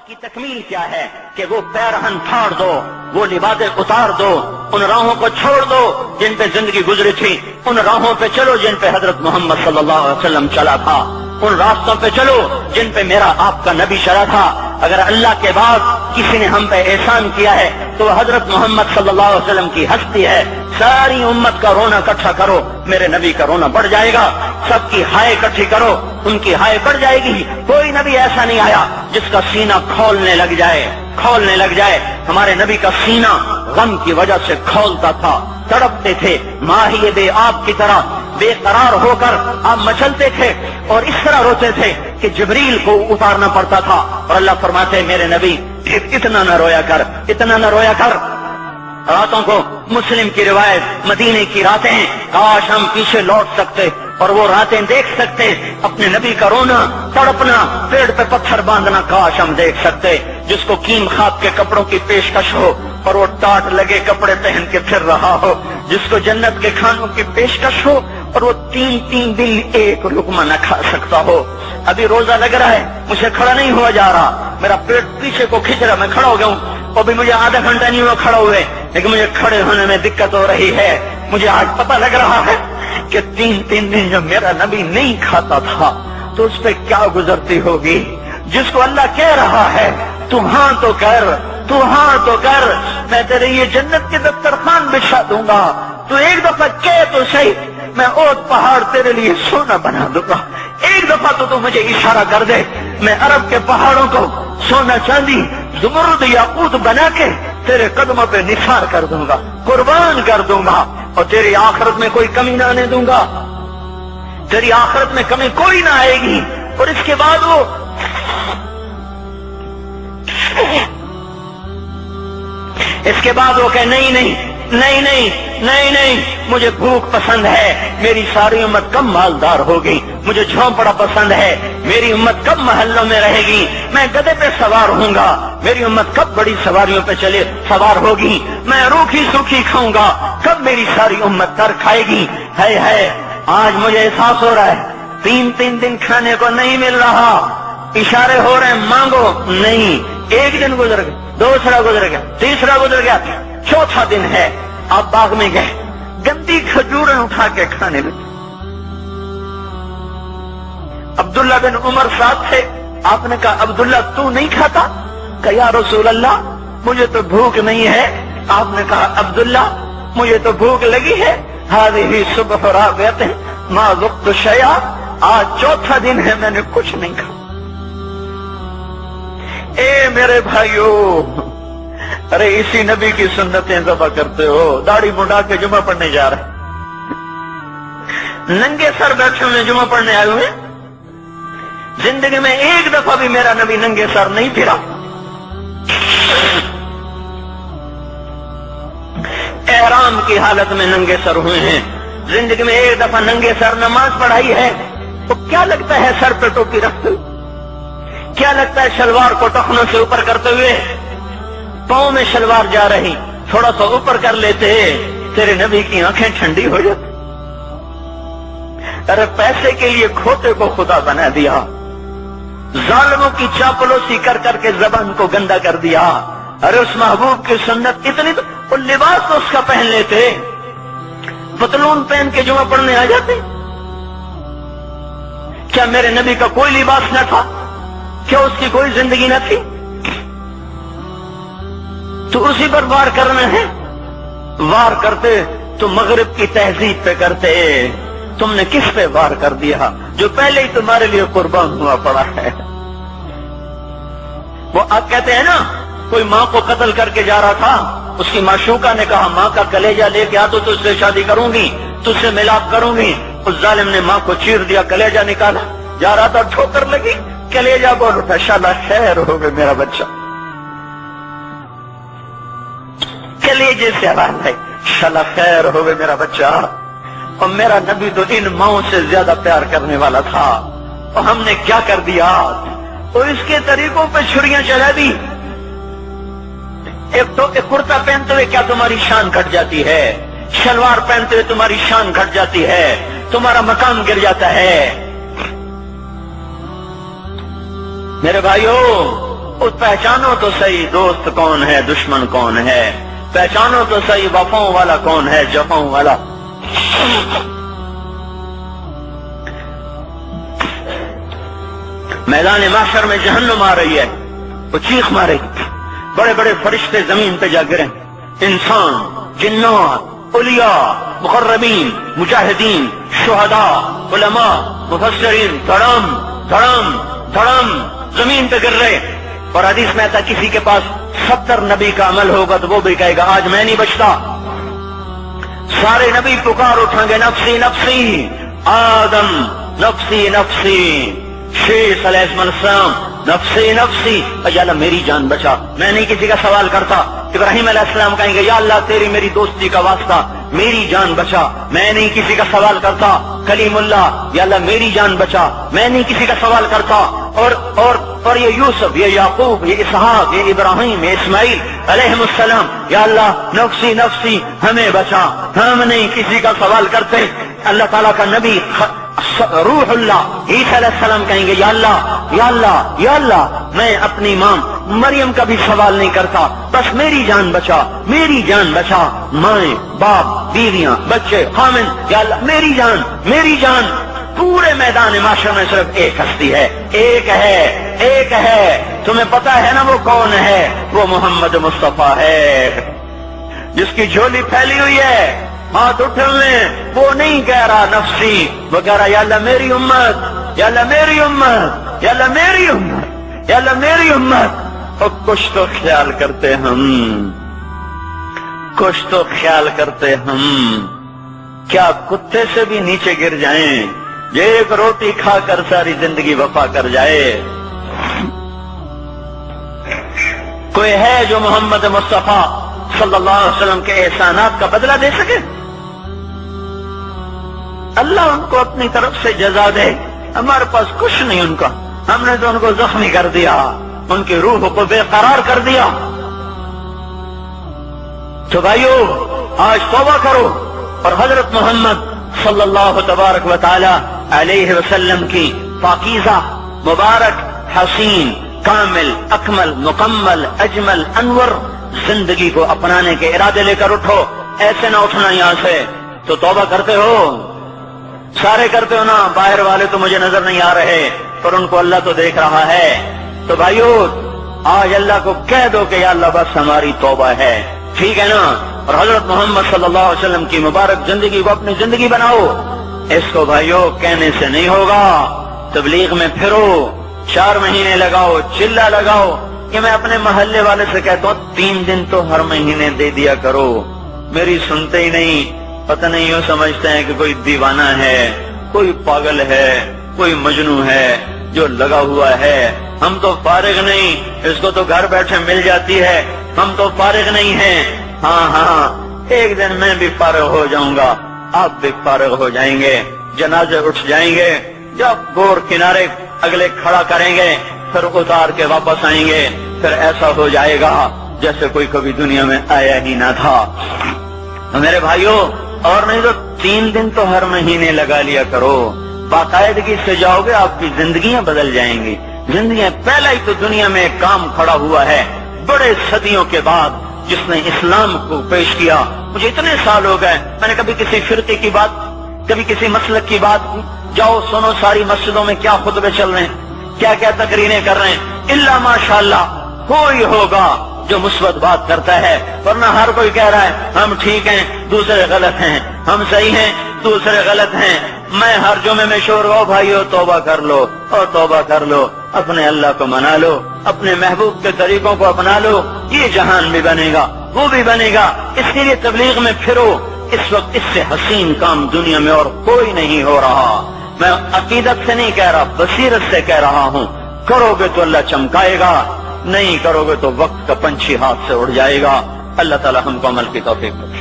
کی تکمیل کیا ہے کہ وہ پیرہن پھاڑ دو، وہ لباسیں اتار دو، ان راہوں کو چھوڑ دو جن پہ زندگی گزری تھی، ان راہوں پہ چلو جن پہ حضرت محمد صلی اللہ علیہ وسلم چلا تھا، ان راستوں پہ چلو جن پہ میرا آپ کا نبی چلا تھا۔ اگر اللہ کے بعد کسی نے ہم پہ احسان کیا ہے تو وہ حضرت محمد صلی اللہ علیہ وسلم کی ہستی ہے۔ ساری امت کا رونا اکٹھا کرو، میرے نبی کا رونا بڑھ جائے گا۔ سب کی ہائے اکٹھی کرو، ان کی ہائے بڑھ جائے گی۔ کوئی نبی ایسا نہیں آیا جس کا سینہ کھولنے لگ جائے۔ ہمارے نبی کا سینہ غم کی وجہ سے کھولتا تھا، تڑپتے تھے، ماہی بے آب کی طرح بے قرار ہو کر آپ مچلتے تھے اور اس طرح روتے تھے کہ جبریل کو اتارنا پڑتا تھا۔ اور اللہ فرماتے میرے نبی اتنا نہ رویا کر۔ راتوں کو مسلم کی روایت، مدینے کی راتیں، کاش ہم پیچھے لوٹ سکتے اور وہ راتیں دیکھ سکتے، اپنے نبی کا رونا، تڑپنا، پیڑ پہ پتھر باندھنا کاش ہم دیکھ سکتے۔ جس کو کیم خواب کے کپڑوں کی پیشکش ہو اور وہ ٹاٹ لگے کپڑے پہن کے پھر رہا ہو، جس کو جنت کے کھانوں کی پیشکش ہو اور وہ تین دن ایک لقمہ نہ کھا سکتا ہو۔ ابھی روزہ لگ رہا ہے، مجھے کھڑا نہیں ہوا جا رہا، میرا پیٹ پیچھے کو کھینچ رہا، میں کھڑا ہو گیا ہوں، اور بھی مجھے آدھا گھنٹہ نہیں ہوا کھڑا ہوئے، لیکن مجھے کھڑے ہونے میں دقت ہو رہی ہے۔ مجھے آج پتہ لگ رہا ہے کہ تین دن جب میرا نبی نہیں کھاتا تھا تو اس پہ کیا گزرتی ہوگی۔ جس کو اللہ کہہ رہا ہے تو ہاں تو کر، میں تیرے یہ جنت کے دسترخوان بچھا دوں گا، تو ایک دفعہ کہہ تو صحیح، میں اوٹ پہاڑ تیرے لیے سونا بنا دوں گا۔ ایک دفعہ تو مجھے اشارہ کر دے، میں عرب کے پہاڑوں کو سونا چاندی زمرد یاقوت بنا کے تیرے قدموں پہ نثار کر دوں گا، قربان کر دوں گا، اور تیری آخرت میں کوئی کمی نہ آنے دوں گا، تیری آخرت میں کمی کوئی نہ آئے گی۔ اور اس کے بعد وہ کہ نہیں، مجھے بھوک پسند ہے، میری ساری امت کم مالدار ہوگی، مجھے جھونپڑا پسند ہے، میری امت کب محلوں میں رہے گی، میں گدھے پہ سوار ہوں گا، میری امت کب بڑی سواریوں پہ سوار ہوگی، میں روکھی سوکھی کھاؤں گا، کب میری ساری امت تر کھائے گی۔ ہے آج مجھے احساس ہو رہا ہے، تین دن کھانے کو نہیں مل رہا، اشارے ہو رہے ہیں مانگو نہیں۔ ایک دن گزر گیا، دوسرا گزر گیا، تیسرا گزر گیا، چوتھا دن ہے، آپ باغ میں گئے، گندی کھجوریں اٹھا کے کھانے لگے۔ عبداللہ بن عمر صاحب تھے، آپ نے کہا عبداللہ تو نہیں کھاتا؟ کہ یا رسول اللہ مجھے تو بھوک نہیں ہے۔ آپ نے کہا عبداللہ مجھے تو بھوک لگی ہے، ہذہ صبح رابعۃ ما ذقت شیئا، آج چوتھا دن ہے میں نے کچھ نہیں کھا۔ اے میرے بھائیو، ارے اسی نبی کی سنتیں ذبح کرتے ہو، داڑھی منڈا کے جمعہ پڑھنے جا رہے، ننگے سر بیٹھے ہوئے جمعہ پڑھنے آئے ہوئے، زندگی میں ایک دفعہ بھی میرا نبی ننگے سر نہیں پھرا، احرام کی حالت میں ننگے سر ہوئے ہیں، زندگی میں ایک دفعہ ننگے سر نماز پڑھائی ہے، تو کیا لگتا ہے سر پہ ٹوپی رکھتے ہوئے؟ کیا لگتا ہے شلوار کو ٹخنوں سے اوپر کرتے ہوئے؟ پاؤں میں شلوار جا رہی، تھوڑا سا اوپر کر لیتے، تیرے نبی کی آنکھیں ٹھنڈی ہو جاتی۔ ارے پیسے کے لیے کھوتے کو خدا بنا دیا، ظالموں کی چاپلوسی کر کر کے زبان کو گندا کر دیا۔ ارے اس محبوب کی سنت اتنی، تو وہ لباس تو اس کا پہن لیتے، پتلون پہن کے جمعہ پڑھنے آ جاتے۔ کیا میرے نبی کا کوئی لباس نہ تھا؟ کیا اس کی کوئی زندگی نہ تھی؟ تو اسی پر وار کرنا ہے؟ وار کرتے تو مغرب کی تہذیب پہ کرتے، تم نے کس پہ وار کر دیا جو پہلے ہی تمہارے لیے قربان ہوا پڑا ہے؟ وہ آپ کہتے ہیں نا، کوئی ماں کو قتل کر کے جا رہا تھا، اس کی معشوقہ نے کہا ماں کا کلیجہ لے کے آ تو تجھ سے شادی کروں گی، تجھ سے ملاپ کروں گی۔ اس ظالم نے ماں کو چیر دیا، کلیجہ نکالا، جا رہا تھا ٹھوکر لگی، کلیجہ بول اٹھا، شالا خیر ہو گئے میرا بچہ، کلیجے سے آواز ہے، شالا خیر ہو گئے میرا بچہ۔ اور میرا نبی تو ان ماؤں سے زیادہ پیار کرنے والا تھا، اور ہم نے کیا کر دیا؟ اور اس کے طریقوں پہ چھریاں چلا دی۔ ایک کرتا پہنتے ہوئے کیا تمہاری شان گھٹ جاتی ہے؟ شلوار پہنتے ہوئے تمہاری شان گھٹ جاتی ہے، تمہارا مقام گر جاتا ہے۔ میرے بھائیو، پہچانو تو صحیح دوست کون ہے دشمن کون ہے، پہچانو تو صحیح وفاؤں والا کون ہے جفاؤں والا۔ میدان محشر میں جہنم آ رہی ہے، وہ چیخ مارے، بڑے بڑے فرشتے زمین پہ جا گرے، انسان، جنات، اولیاء، مقربین، مجاہدین، شہداء، علماء، مفسرین، دھڑم دھڑم دھڑم زمین پہ گر رہے۔ اور حدیث میں آتا کسی کے پاس 70 نبی کا عمل ہوگا تو وہ بھی کہے گا آج میں نہیں بچتا۔ سارے نبی پکار اٹھیں گے نفسی نفسی، آدم نفسی نفسی، شیخ علیہ السلام نفسی نفسی، یا اللہ میری جان بچا، میں نہیں کسی کا سوال کرتا۔ ابراہیم علیہ السلام کہیں گے یا اللہ تیری میری دوستی کا واسطہ میری جان بچا، میں نہیں کسی کا سوال کرتا۔ کلیم اللہ، یا اللہ میری جان بچا، میں نہیں کسی کا سوال کرتا۔ اور یہ یوسف، یہ یعقوب، یہ اسحاق، یہ ابراہیم، یہ اسماعیل علیہ السلام، یا اللہ نفسی نفسی ہمیں بچا، ہم نہیں کسی کا سوال کرتے۔ اللہ تعالیٰ کا نبی روح اللہ عیسیٰ علیہ السلام کہیں گے یا اللہ یا اللہ یا اللہ میں اپنی ماں مریم کا بھی سوال نہیں کرتا، بس میری جان بچا، میری جان بچا، مائیں باپ بیویاں بچے خامن، یا اللہ میری جان میری جان۔ پورے میدان معاشر میں صرف ایک ہستی ہے، ایک ہے ایک ہے، تمہیں پتا ہے نا وہ کون ہے؟ وہ محمد مصطفیٰ ہے، جس کی جھولی پھیلی ہوئی ہے، ہاتھ اٹھے ہوئے، وہ نہیں کہہ رہا نفسی، وہ کہہ رہا یا اللہ میری امت، یا اللہ میری امت، یا اللہ میری امت، یا اللہ میری امت۔ اور کچھ تو خیال کرتے ہم، کچھ تو خیال کرتے ہم، کیا کتے سے بھی نیچے گر جائیں، ایک روٹی کھا کر ساری زندگی وفا کر جائے؟ کوئی ہے جو محمد مصطفیٰ صلی اللہ علیہ وسلم کے احسانات کا بدلہ دے سکے؟ اللہ ان کو اپنی طرف سے جزا دے، ہمارے پاس کچھ نہیں ان کا، ہم نے تو ان کو زخمی کر دیا، ان کی روح کو بے قرار کر دیا۔ تو بھائیو آج توبہ کرو اور حضرت محمد صلی اللہ تبارک و تعالی علیہ وسلم کی پاکیزہ مبارک حسین کامل اکمل مکمل اجمل انور زندگی کو اپنانے کے ارادے لے کر اٹھو۔ ایسے نہ اٹھنا یہاں سے، تو توبہ کرتے ہو، سارے کرتے ہو نا، باہر والے تو مجھے نظر نہیں آ رہے پر ان کو اللہ تو دیکھ رہا ہے۔ تو بھائیو آج اللہ کو کہہ دو کہ یا اللہ بس ہماری توبہ ہے، ٹھیک ہے نا؟ اور حضرت محمد صلی اللہ علیہ وسلم کی مبارک زندگی کو اپنی زندگی بناؤ۔ اس کو بھائیو کہنے سے نہیں ہوگا، تبلیغ میں پھرو، 4 مہینے لگاؤ، چلہ لگاؤ۔ کہ میں اپنے محلے والے سے کہتا ہوں 3 دن تو ہر مہینے دے دیا کرو، میری سنتے ہی نہیں، پتہ نہیں یوں سمجھتے ہیں کہ کوئی دیوانہ ہے، کوئی پاگل ہے، کوئی مجنون ہے جو لگا ہوا ہے۔ ہم تو فارغ نہیں، اس کو تو گھر بیٹھے مل جاتی ہے، ہم تو فارغ نہیں ہیں۔ ہاں ہاں ایک دن میں بھی فارغ ہو جاؤں گا، آپ بھی فارغ ہو جائیں گے، جنازے اٹھ جائیں گے، جب گور کنارے اگلے کھڑا کریں گے پھر اتار کے واپس آئیں گے، پھر ایسا ہو جائے گا جیسے کوئی کبھی دنیا میں آیا ہی نہ تھا۔ میرے بھائیوں اور نہیں تو 3 دن تو ہر مہینے لگا لیا کرو، باقاعدگی سے جاؤ گے، آپ کی زندگیاں بدل جائیں گی، زندگیاں۔ پہلا ہی تو دنیا میں ایک کام کھڑا ہوا ہے بڑے صدیوں کے بعد جس نے اسلام کو پیش کیا۔ مجھے اتنے سال ہو گئے، میں نے کبھی کسی فرقے کی بات، کبھی کسی مسلک کی بات، جاؤ سنو ساری مسجدوں میں کیا خطبے چل رہے ہیں، کیا کیا تقریریں کر رہے ہیں، الا ماشاءاللہ کوئی ہوگا جو مثبت بات کرتا ہے، ورنہ ہر کوئی کہہ رہا ہے ہم ٹھیک ہیں دوسرے غلط ہیں، ہم صحیح ہیں دوسرے غلط ہیں۔ میں ہر جمعے میں شور ہو بھائیو توبہ کر لو، اور توبہ کر لو، اپنے اللہ کو منا لو، اپنے محبوب کے طریقوں کو اپنا لو، یہ جہان بھی بنے گا وہ بھی بنے گا۔ اس لیے تبلیغ میں پھرو، اس وقت اس سے حسین کام دنیا میں اور کوئی نہیں ہو رہا۔ میں عقیدت سے نہیں کہہ رہا، بصیرت سے کہہ رہا ہوں، کرو گے تو اللہ چمکائے گا، نہیں کرو گے تو وقت کا پنچھی ہاتھ سے اڑ جائے گا۔ اللہ تعالی ہم کو عمل کی توفیق دے۔